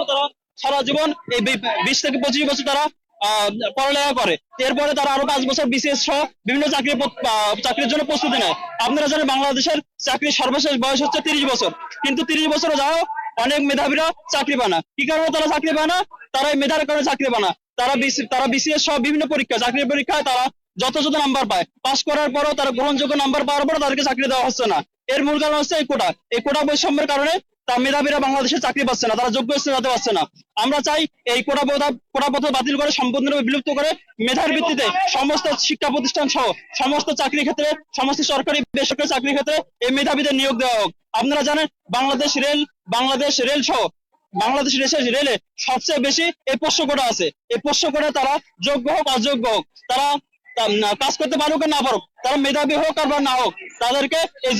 তারা সারা জীবন এই 20 থেকে 25 বছর তারা পড়ালেখা করে, এরপরে তারা আরো 5 বছর বিসিএস সহ বিভিন্ন চাকরির জন্য প্রস্তুতি নেয়। আপনারা জানেন বাংলাদেশের চাকরির সর্বশেষ বয়স হচ্ছে 30 বছর, কিন্তু 30 বছরে যাও অনেক মেধাবীরা চাকরি পায় না। কি কারণে তারা চাকরি পায় না? তারা এই মেধার কারণে চাকরি পায় না। তারা বিসিএস সহ বিভিন্ন পরীক্ষা, চাকরির পরীক্ষায় তারা যথাযথ নাম্বার পায়, পাস করার পরও তারা গ্রহণযোগ্য নাম্বার পাওয়ার পরও তাদেরকে চাকরি দেওয়া হচ্ছে না। এর মূল কারণ হচ্ছে এই কোটা বৈষম্যের কারণে তার মেধাবীরা বাংলাদেশে চাকরি পাচ্ছে না, তারা যোগ্য স্তরে যেতে পারছে না। আমরা চাই এই কোটা পদ্ধতি বাতিল করে সম্পূর্ণরূপে বিলুপ্ত করে মেধার ভিত্তিতে সমস্ত শিক্ষা প্রতিষ্ঠান সহ সমস্ত চাকরি ক্ষেত্রে, সমস্ত সরকারি বেসরকারি চাকরি ক্ষেত্রে এই মেধাবীদের নিয়োগ দেওয়া হোক। আপনারা জানেন বাংলাদেশ রেল সহ বাংলাদেশ রেলে সবচেয়ে বেশি এই পোষ্য কোটা আছে। এই পোষ্য কোটা তারা যোগ্য হোক অযোগ্য হোক, তারা কাজ করতে পারুক না পারুক, তারা মেধাবী হোক আর বা না হোক, তাদেরকে এই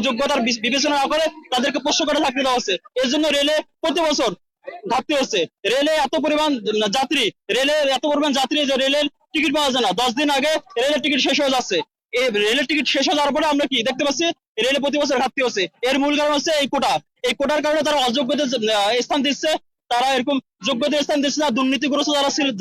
যোগ্যতার বিবেচনা না করে তাদেরকে পোষ্য কোটা চাকরি দেওয়া হচ্ছে। এর জন্য রেলে প্রতি বছর ঘাটতি হচ্ছে। রেলে এত পরিমাণ যাত্রী যে রেলের টিকিট পাওয়া যায় না। 10 দিন আগে রেলের টিকিট শেষ হয়ে যাচ্ছে। এই রেলের টিকিট শেষ হয়ে যাওয়ার পরে আমরা কি দেখতে পাচ্ছি? রেলে প্রতি বছর ঘাটতি হচ্ছে। এর মূল কারণ হচ্ছে এই কোটা। এই কোটার কারণে তারা অযোগ্যদের স্থান দিচ্ছে, তারা এরকম যোগ্যদের স্থান দিচ্ছে না। দুর্নীতিগ্রস্ত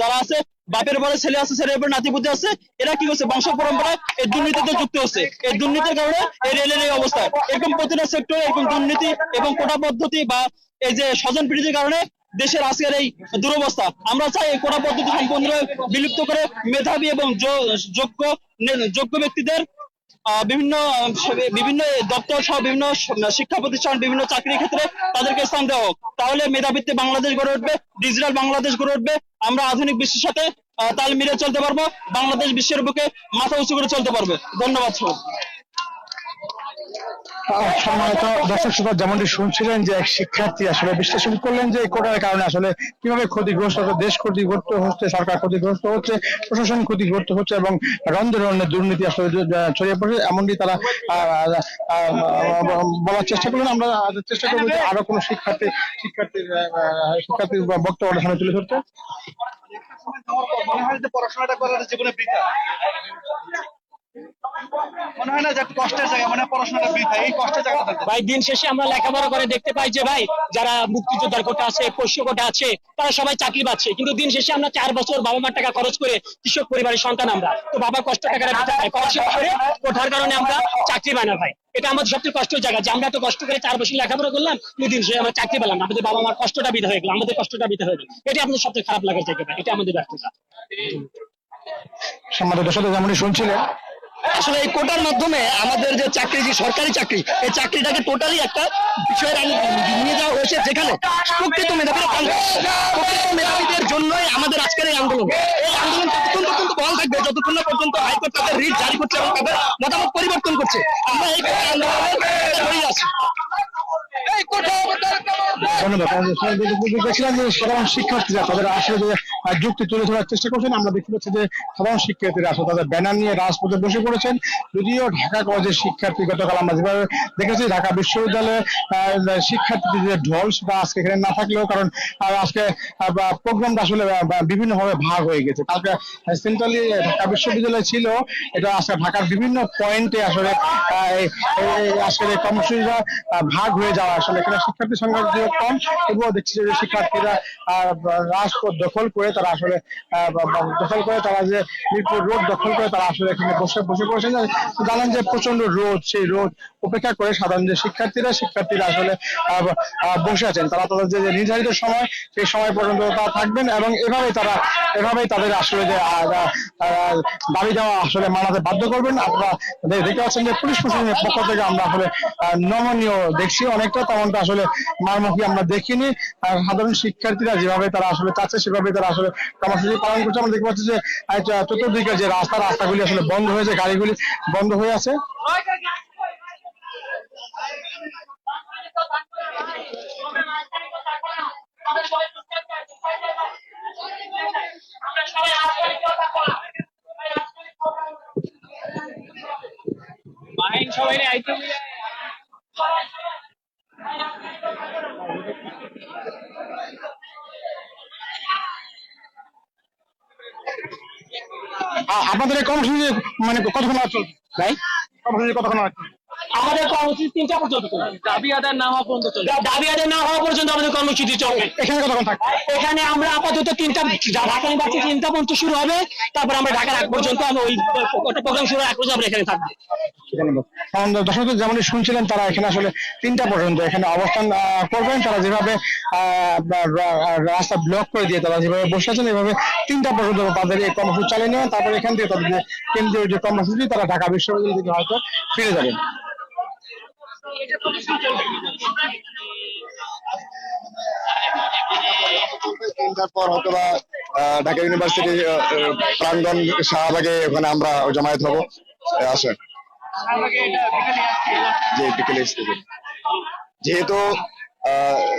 যারা আছে, বাপের পরে ছেলে আছে, ছেলের পরে নাতিপুতি আছে, এরা কি করছে? বংশ পরম্পরায় এই দুর্নীতিতে যুক্ত হচ্ছে। এই দুর্নীতির কারণে এই রেলের এই অবস্থা। এরকম প্রতিটা সেক্টরে এরকম দুর্নীতি এবং কোটা পদ্ধতি বা এই যে স্বজন প্রীতির কারণে দেশের আজকের এই দুরবস্থা। আমরা চাই এই কোটা পদ্ধতি সম্পূর্ণ বিলুপ্ত করে মেধাবী এবং যোগ্য ব্যক্তিদের বিভিন্ন দপ্তর সহ বিভিন্ন শিক্ষা প্রতিষ্ঠান, বিভিন্ন চাকরির ক্ষেত্রে তাদেরকে স্থান দেওয়া হোক। তাহলে মেধাবৃত্তি বাংলাদেশ গড়ে উঠবে, ডিজিটাল বাংলাদেশ গড়ে উঠবে। আমরা আধুনিক বিশ্বের সাথে তাল মিলিয়ে চলতে পারবো, বাংলাদেশ বিশ্বের বুকে মাথা উঁচু করে চলতে পারবে। ধন্যবাদ সবাই। সম্মানিত দর্শক শ্রোতা, যেমনটি শুনছিলেন যে এক শিক্ষার্থী আসলে বিশ্লেষণ করলেন যে এই কোটার কারণে আসলে কিভাবে ক্ষতিগ্রস্ত হচ্ছে, দেশ ক্ষতিগ্রস্ত হচ্ছে, সরকার ক্ষতিগ্রস্ত হচ্ছে, প্রশাসন ক্ষতিগ্রস্ত হচ্ছে এবং রন্ধে রন্ধে দুর্নীতি আসলে ছড়িয়ে পড়ছে, এমনটি তারা বলার চেষ্টা করলেন। আমরা চেষ্টা করবো যে আরো কোনো শিক্ষার্থীর বক্তব্য সামনে তুলে ধরতে। মনে হয় যে পড়াশোনাটা করার জীবনে বৃথা, মনে হয় না যে কষ্টের জায়গা, মানে পড়াশোনাটা বৃথা, এই কষ্টের জায়গাটা। ভাই দিন শেষে আমরা লেখাপড়া করে দেখতে পাই যে ভাই যারা মুক্তিযোদ্ধার কোটা আছে, পোষ্য কোটা আছে, তারা সবাই চাকরি পাচ্ছে, কিন্তু দিন শেষে আমরা 4 বছর বাবা মার টাকা খরচ করে কৃষক পরিবারের সন্তান আমরা, তো বাবার কষ্ট টাকাটা পড়াশোনা করে কোঠার কারণে আমরা চাকরি পাই না ভাই। এটা আমাদের সবচেয়ে কষ্টের জায়গা যে আমরা এত কষ্ট করে 4 বছর লেখাপড়া করলাম, দিন শেষে আমরা চাকরি পেলাম না, আমাদের বাবা মার কষ্টটা বিধা হয়ে গেল, আমাদের কষ্টটা বিধা হয়ে গেল। এটা আমাদের সবচেয়ে খারাপ লাগার জায়গা ভাই, এটা আমাদের ব্যর্থতা। সম্মানিত দর্শক, যেমনটি শুনছিলেন আসলে এই কোটার মাধ্যমে আমাদের যে চাকরি, যে সরকারি চাকরি, এই চাকরিটাকে টোটালি একটা বিষয়ের নিয়ে যাওয়া হয়েছে, যেখানে প্রকৃত মেধাবীদের জন্যই আমাদের আজকের এই আন্দোলন। এই আন্দোলন ততক্ষণ পর্যন্ত বহাল থাকবে যতক্ষণ না পর্যন্ত হাইকোর্ট তাদের রিট জারি করছে এবং তাদের মতামত পরিবর্তন করছে। আমরা এই আন্দোলনে জড়িয়ে আছি। দেখছিলাম যে সাধারণ শিক্ষার্থীরা তাদের আসলে যে যুক্তি তুলে ধরার চেষ্টা করছেন। আমরা দেখতে পাচ্ছি যে সাধারণ শিক্ষার্থীরা আসলে তাদের ব্যানার নিয়ে রাজপথে বসে পড়েছেন। যদিও ঢাকা কলেজের শিক্ষার্থী, গতকাল আমরা যেভাবে দেখেছি ঢাকা বিশ্ববিদ্যালয়ে শিক্ষার্থীদের ঢল, সেটা আজকে এখানে না থাকলেও, কারণ আজকে প্রোগ্রামটা আসলে বিভিন্ন ভাবে ভাগ হয়ে গেছে। কালকে সেন্ট্রালি ঢাকা বিশ্ববিদ্যালয় ছিল, এটা আজকে ঢাকার বিভিন্ন পয়েন্টে আসলে আজকের এই কর্মসূচিটা ভাগ হয়ে যাওয়া, আসলে এখানে শিক্ষার্থীর সংখ্যা যদিও কম, তবুও দেখছি যে শিক্ষার্থীরা রাজপথ দখল করে তারা যে মিরপুর রোড দখল করে তারা আসলে এখানে বসে পড়েছেন। জানেন যে প্রচন্ড রোদ, সেই রোদ উপেক্ষা করে সাধারণ যে শিক্ষার্থীরা আসলে বসে আছেন। তারা তাদের যে নির্ধারিত সময়, সেই সময় পর্যন্ত তারা থাকবেন এবং এভাবেই তাদের আসলে যে দাবি দেওয়া আসলে মানাতে বাধ্য করবেন। আপনারা দেখতে পাচ্ছেন যে পুলিশ প্রশাসনের পক্ষ থেকে আমরা আসলে নমনীয় দেখছি অনেকটা, তেমনটা আসলে মারমুখী আমরা দেখিনি। সাধারণ শিক্ষার্থীরা যেভাবে তারা আসলে চাচ্ছে সেভাবে তারা আসলে কর্মসূচি পালন করছে। আমরা দেখতে পাচ্ছি যে চতুর্দিকে যে রাস্তাগুলি আসলে বন্ধ হয়েছে, গাড়িগুলি বন্ধ হয়ে আছে। আপনাদের এই কর্মসূচি মানে কতক্ষণ চলছে ভাই? কর্মসূচি কতক্ষণ? আমাদের কর্মসূচি 3টা পর্যন্ত চলবে। দাবি আদায় না হওয়া পর্যন্ত চলবে। দাবি আদায় না হওয়া পর্যন্ত আমাদের কর্মসূচি চলবে। এখানে কতক্ষণ থাকবে? এখানে আমরা আপাতত 3টা, ঢাকা ইউনিভার্সিটি 3টা পর্যন্ত শুরু হবে, তারপর আমরা ঢাকার আগ পর্যন্ত আমরা ওই প্রোগ্রাম শুরু আগ পর্যন্ত আমরা এখানে থাকবো। কারণ দর্শক যেমনটি শুনছিলেন, তারা এখানে আসলে 3টা পর্যন্ত এখানে অবস্থান করবেন। তারা যেভাবে রাস্তা ব্লক করে দিয়ে তারা যেভাবে বসে আছেন, এভাবে 3টা পর্যন্ত তাদের এই কর্মসূচি চালিয়ে নেবেন। তারপর এখান থেকে তাদের যে কেন্দ্রীয় যে কর্মসূচি, তারা ঢাকা বিশ্ববিদ্যালয় থেকে হয়তো ফিরে যাবেন। তিনটার পর হয়তো বা ঢাকা ইউনিভার্সিটি প্রাঙ্গণ শাহবাগে ওখানে আমরা জমায়েত হবো। আসেন যে বিকেলে স্টেজে, যেহেতু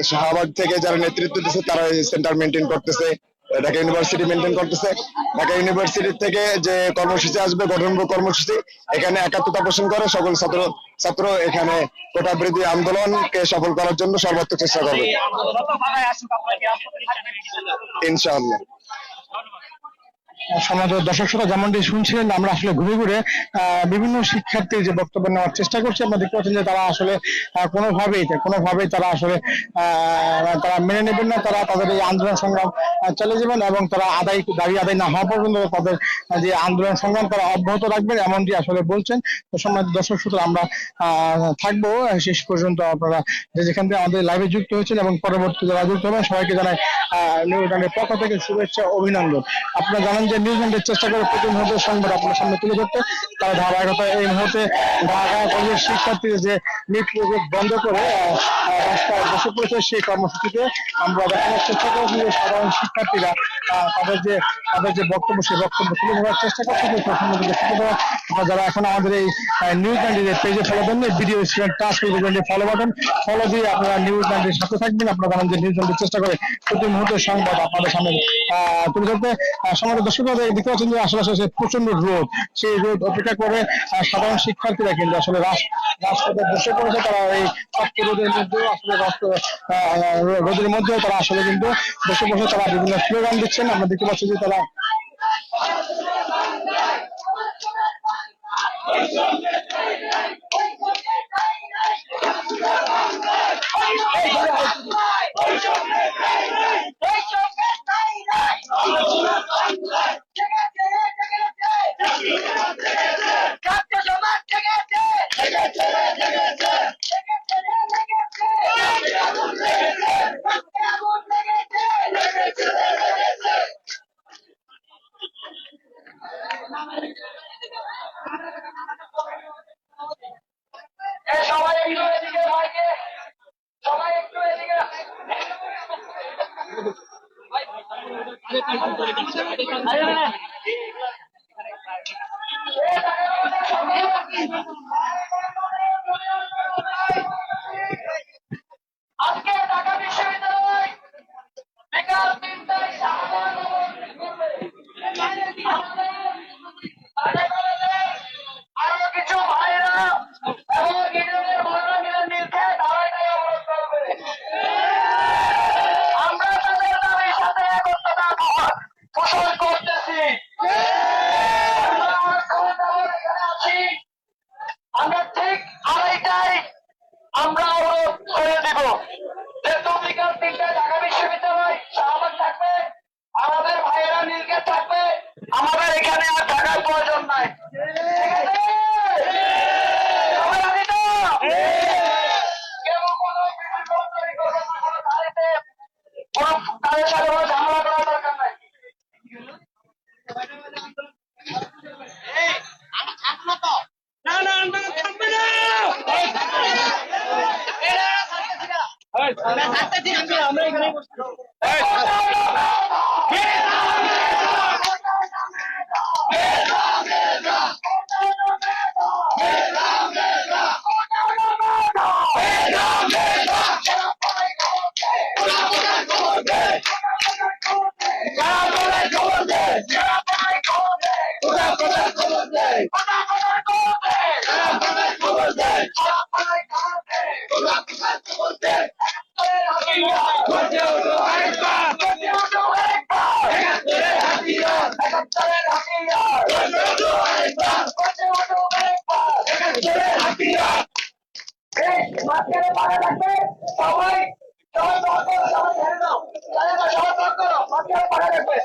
শাহবাগ থেকে যারা নেতৃত্ব দিচ্ছে তারা সেন্টার মেনটেন করতেছে, ঢাকা ইউনিভার্সিটি মেনটেন করতেছে। ঢাকা ইউনিভার্সিটি থেকে যে কর্মসূচি আসবে, গঠনমূলক কর্মসূচি, এখানে একাত্মতা পোষণ করে সকল ছাত্র এখানে কোটা বিরোধী আন্দোলনকে সফল করার জন্য সর্বোচ্চ চেষ্টা করবে ইনশাআল্লাহ। সমাজ দর্শক শ্রোতা যেমনটি শুনছিলেন, আমরা আসলে ঘুরে ঘুরে বিভিন্ন শিক্ষার্থীর যে বক্তব্য নেওয়ার চেষ্টা করছি। আমরা দেখতে পাচ্ছেন যে তারা আসলে কোনোভাবেই তারা আসলে তারা মেনে নেবেন না। তারা তাদের এই আন্দোলন সংগ্রাম চালিয়ে যাবেন এবং তারা দাবি আদায় না হওয়া পর্যন্ত তাদের যে আন্দোলন সংগ্রাম তারা অব্যাহত রাখবেন, এমনটি আসলে বলছেন। তো সমাজ দর্শক শ্রোতা, আমরা থাকবো শেষ পর্যন্ত। আপনারা যেখান থেকে আমাদের লাইভে যুক্ত হয়েছেন এবং পরবর্তী যারা যুক্ত হবেন, সবাইকে জানাই নিউজিল্যান্ডের পক্ষ থেকে শুভেচ্ছা, অভিনন্দন। আপনারা জানেন যে নিউজিল্যান্ডের চেষ্টা করে প্রতিনিয়ত সংবাদ আপনার সামনে তুলে ধরতে। তারা ধারাবাহিকতা এই মুহূর্তে ঢাকা কলেজের শিক্ষার্থীদের যে মৃত্যু বন্ধ করে রাস্তায় বসে পড়েছে, সেই কর্মসূচিতে আমরা দেখানোর চেষ্টা করছি যে সাধারণ শিক্ষার্থীরা তাদের যে বক্তব্য, সেই বক্তব্য তুলে ধরার চেষ্টা করছে। আপনারা যারা এখন আমাদের এই নিউজিল্যান্ডের পেজে ফলো দেন, ভিডিও স্ক্রিনে টাচ করে ফলো বাটন ফলো দিয়ে আপনারা নিউজিল্যান্ডের সাথে থাকবেন। আপনারা জানেন যে নিউজিল্যান্ডের চেষ্টা করে প্রতি মুহূর্তে সংবাদ আপনাদের সামনে তুলে ধরতে। সমাজের দর্শক দেখতে পাচ্ছেন যে আশেপাশে প্রচন্ড রোদ, সেই রোদ অপেক্ষা করে সাধারণ শিক্ষার্থীরা কিন্তু আসলে রাস্তাতে বসে পড়েছে। তারা এই রোদের মধ্যেও আসলে রোদের মধ্যেও তারা আসলে কিন্তু বসে তারা বিভিন্ন স্লোগান দিচ্ছেন। আমরা দেখতে পাচ্ছি যে তারা আজকে ঢাকা বিশ্ববিদ্যালয় বিকাল 3টায় আরো কিছু ভাইরা এবং ইউনিয়নের ভাইরা মিলে মিলছে ধারাটাই অবরোধ করবে। আমরা তাদের দাবির সাথে একত্রতা পোষণ করতেছি। আমরা ঠিক 2:30টায় আমরা অবরোধ করে দেব। যেহেতু বিকাল 3টায় ঢাকা বিশ্ববিদ্যালয় শাহবাগ থাকবে, আমাদের ভাইয়েরা নীলকে থাকবে, আমাদের এখানে আর থাকার প্রয়োজন নাই। তাদের সাথে কোনো ঝামেলা করার দরকার নাই। আমরা এখানে পাড়া থাকবে সবাই সবাই ব্লক করো, সবাই ছেড়ে দাও, সবাই ব্লক করো, মাঝখানে পাড়া থাকবে।